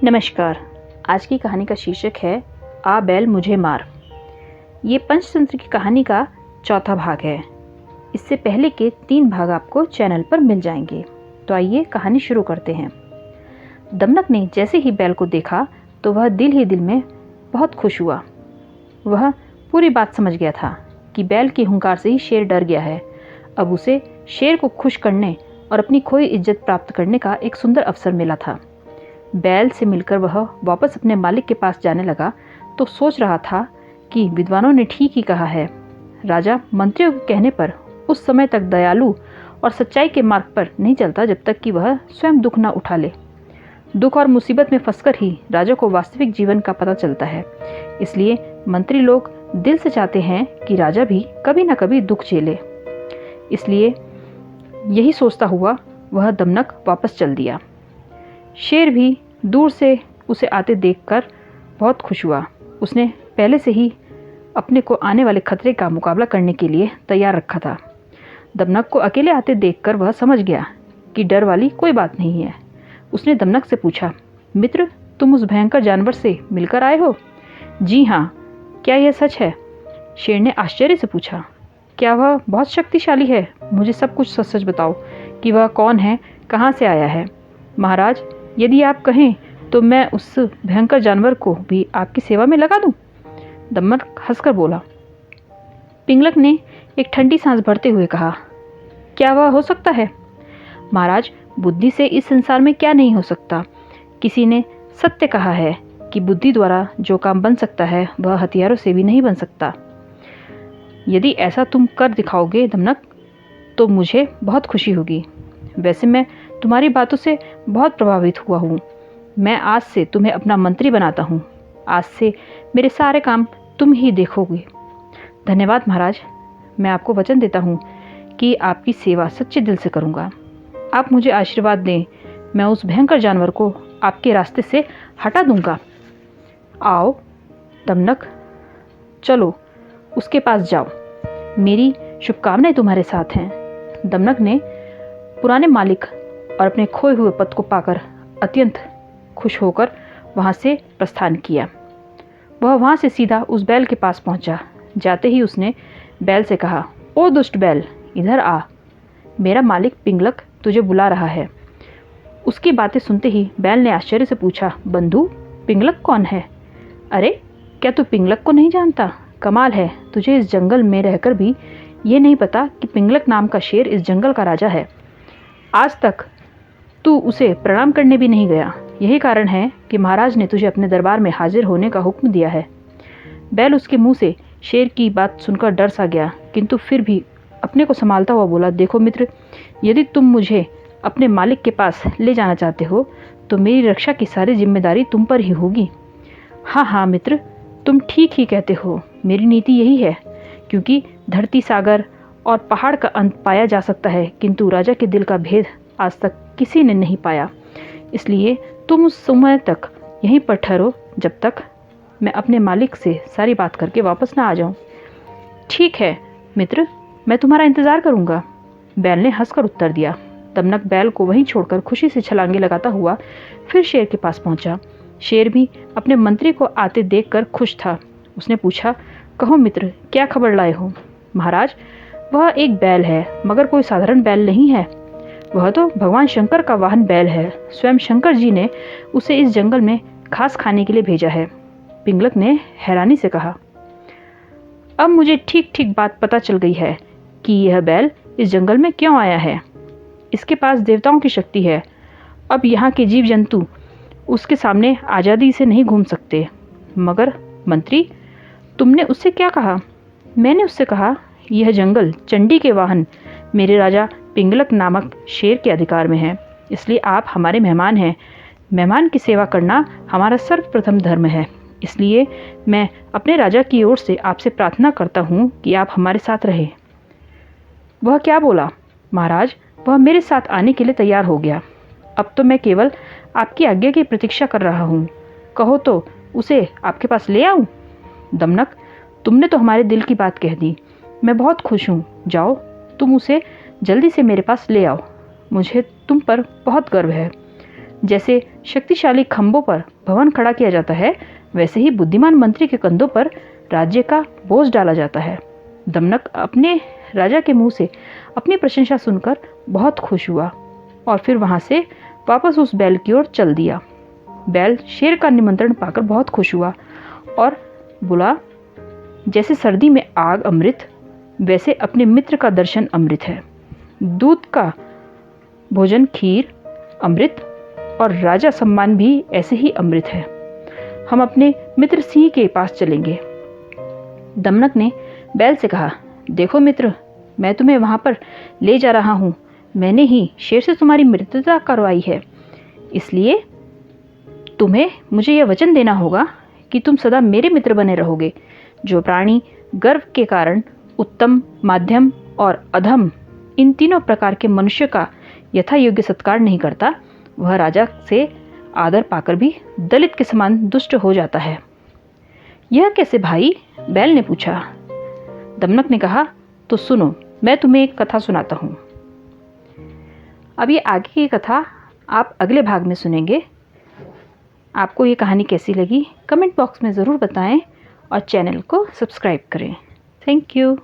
नमस्कार। आज की कहानी का शीर्षक है आ बैल मुझे मार। ये पंचतंत्र की कहानी का चौथा भाग है। इससे पहले के 3 भाग आपको चैनल पर मिल जाएंगे। तो आइए कहानी शुरू करते हैं। दमनक ने जैसे ही बैल को देखा तो वह दिल ही दिल में बहुत खुश हुआ। वह पूरी बात समझ गया था कि बैल की हुंकार से ही शेर डर गया है। अब उसे शेर को खुश करने और अपनी खोई इज्जत प्राप्त करने का एक सुंदर अवसर मिला था। बैल से मिलकर वह वापस अपने मालिक के पास जाने लगा तो सोच रहा था कि विद्वानों ने ठीक ही कहा है। राजा मंत्रियों के कहने पर उस समय तक दयालु और सच्चाई के मार्ग पर नहीं चलता जब तक कि वह स्वयं दुख न उठा ले। दुख और मुसीबत में फंसकर ही राजा को वास्तविक जीवन का पता चलता है। इसलिए मंत्री लोग दिल से चाहते हैं कि राजा भी कभी न कभी दुख झेले। इसलिए यही सोचता हुआ वह दमनक वापस चल दिया। शेर भी दूर से उसे आते देखकर बहुत खुश हुआ। उसने पहले से ही अपने को आने वाले खतरे का मुकाबला करने के लिए तैयार रखा था। दमनक को अकेले आते देखकर वह समझ गया कि डर वाली कोई बात नहीं है। उसने दमनक से पूछा, मित्र, तुम उस भयंकर जानवर से मिलकर आए हो? जी हाँ। क्या यह सच है? शेर ने आश्चर्य से पूछा। क्या वह बहुत शक्तिशाली है? मुझे सब कुछ सच सच बताओ कि वह कौन है, कहाँ से आया है। महाराज, यदि आप कहें तो मैं उस भयंकर जानवर को भी आपकी सेवा में लगा दूं। दमनक हंसकर बोला। पिंगलक ने एक ठंडी सांस भरते हुए कहा, क्या वह हो सकता है? महाराज, बुद्धि से इस संसार में क्या नहीं हो सकता। किसी ने सत्य कहा है कि बुद्धि द्वारा जो काम बन सकता है वह हथियारों से भी नहीं बन सकता। यदि ऐसा तुम कर दिखाओगे दमनक, तो मुझे बहुत खुशी होगी। वैसे मैं तुम्हारी बातों से बहुत प्रभावित हुआ हूँ। मैं आज से तुम्हें अपना मंत्री बनाता हूँ। आज से मेरे सारे काम तुम ही देखोगे। धन्यवाद महाराज। मैं आपको वचन देता हूँ कि आपकी सेवा सच्चे दिल से करूँगा। आप मुझे आशीर्वाद दें, मैं उस भयंकर जानवर को आपके रास्ते से हटा दूँगा। आओ दमनक, चलो उसके पास जाओ। मेरी शुभकामनाएं तुम्हारे साथ हैं। दमनक ने पुराने मालिक और अपने खोए हुए पद को पाकर अत्यंत खुश होकर वहाँ से प्रस्थान किया। वह वहाँ से सीधा उस बैल के पास पहुँचा। जाते ही उसने बैल से कहा, ओ दुष्ट बैल, इधर आ। मेरा मालिक पिंगलक तुझे बुला रहा है। उसकी बातें सुनते ही बैल ने आश्चर्य से पूछा, बंधु, पिंगलक कौन है? अरे, क्या तू पिंगलक को नहीं जानता? कमाल है, तुझे इस जंगल में रहकर भी ये नहीं पता कि पिंगलक नाम का शेर इस जंगल का राजा है। आज तक तू उसे प्रणाम करने भी नहीं गया। यही कारण है कि महाराज ने तुझे अपने दरबार में हाजिर होने का हुक्म दिया है। बैल उसके मुंह से शेर की बात सुनकर डर सा गया, किंतु फिर भी अपने को संभालता हुआ बोला, देखो मित्र, यदि तुम मुझे अपने मालिक के पास ले जाना चाहते हो तो मेरी रक्षा की सारी जिम्मेदारी तुम पर ही होगी। हाँ हाँ मित्र, तुम ठीक ही कहते हो। मेरी नीति यही है, क्योंकि धरती, सागर और पहाड़ का अंत पाया जा सकता है, किंतु राजा के दिल का भेद आज तक किसी ने नहीं पाया। इसलिए तुम उस समय तक यहीं पर ठहरो जब तक मैं अपने मालिक से सारी बात करके वापस ना आ जाऊं। ठीक है मित्र, मैं तुम्हारा इंतज़ार करूंगा। बैल ने हंसकर उत्तर दिया। दमनक बैल को वहीं छोड़कर खुशी से छलांगे लगाता हुआ फिर शेर के पास पहुंचा। शेर भी अपने मंत्री को आते देखकर खुश था। उसने पूछा, कहो मित्र, क्या खबर लाए हो? महाराज, वह एक बैल है, मगर कोई साधारण बैल नहीं है। वह तो भगवान शंकर का वाहन बैल है। स्वयं शंकर जी ने उसे इस जंगल में घास खाने के लिए भेजा है। पिंगलक ने हैरानी से कहा, अब मुझे ठीक ठीक बात पता चल गई है कि यह बैल इस जंगल में क्यों आया है। इसके पास देवताओं की शक्ति है। अब यहाँ के जीव जंतु उसके सामने आज़ादी से नहीं घूम सकते। मगर मंत्री, तुमने उससे क्या कहा? मैंने उससे कहा, यह जंगल चंडी के वाहन मेरे राजा पिंगलक नामक शेर के अधिकार में है, इसलिए आप हमारे मेहमान हैं। मेहमान की सेवा करना हमारा सर्वप्रथम धर्म है। इसलिए मैं अपने राजा की ओर से आपसे प्रार्थना करता हूँ कि आप हमारे साथ रहें। वह क्या बोला? महाराज, वह मेरे साथ आने के लिए तैयार हो गया। अब तो मैं केवल आपकी आज्ञा की प्रतीक्षा कर रहा हूँ। कहो तो उसे आपके पास ले आऊँ? दमनक, तुमने तो हमारे दिल की बात कह दी। मैं बहुत खुश हूँ। जाओ, तुम उसे जल्दी से मेरे पास ले आओ। मुझे तुम पर बहुत गर्व है। जैसे शक्तिशाली खंभों पर भवन खड़ा किया जाता है, वैसे ही बुद्धिमान मंत्री के कंधों पर राज्य का बोझ डाला जाता है। दमनक अपने राजा के मुंह से अपनी प्रशंसा सुनकर बहुत खुश हुआ और फिर वहां से वापस उस बैल की ओर चल दिया। बैल शेर का निमंत्रण पाकर बहुत खुश हुआ और बोला, जैसे सर्दी में आग अमृत, वैसे अपने मित्र का दर्शन अमृत है। दूध का भोजन खीर अमृत और राजा सम्मान भी ऐसे ही अमृत है। हम अपने मित्र सिंह के पास चलेंगे। दमनक ने बैल से कहा, देखो मित्र, मैं तुम्हें वहां पर ले जा रहा हूं। मैंने ही शेर से तुम्हारी मित्रता करवाई है, इसलिए तुम्हें मुझे यह वचन देना होगा कि तुम सदा मेरे मित्र बने रहोगे। जो प्राणी गर्व के कारण उत्तम, माध्यम और अधम इन तीनों प्रकार के मनुष्य का यथा योग्य सत्कार नहीं करता, वह राजा से आदर पाकर भी दलित के समान दुष्ट हो जाता है। यह कैसे भाई? बैल ने पूछा। दमनक ने कहा, तो सुनो, मैं तुम्हें एक कथा सुनाता हूँ। अब ये आगे की कथा आप अगले भाग में सुनेंगे। आपको ये कहानी कैसी लगी कमेंट बॉक्स में ज़रूर बताएं और चैनल को सब्सक्राइब करें। Thank you.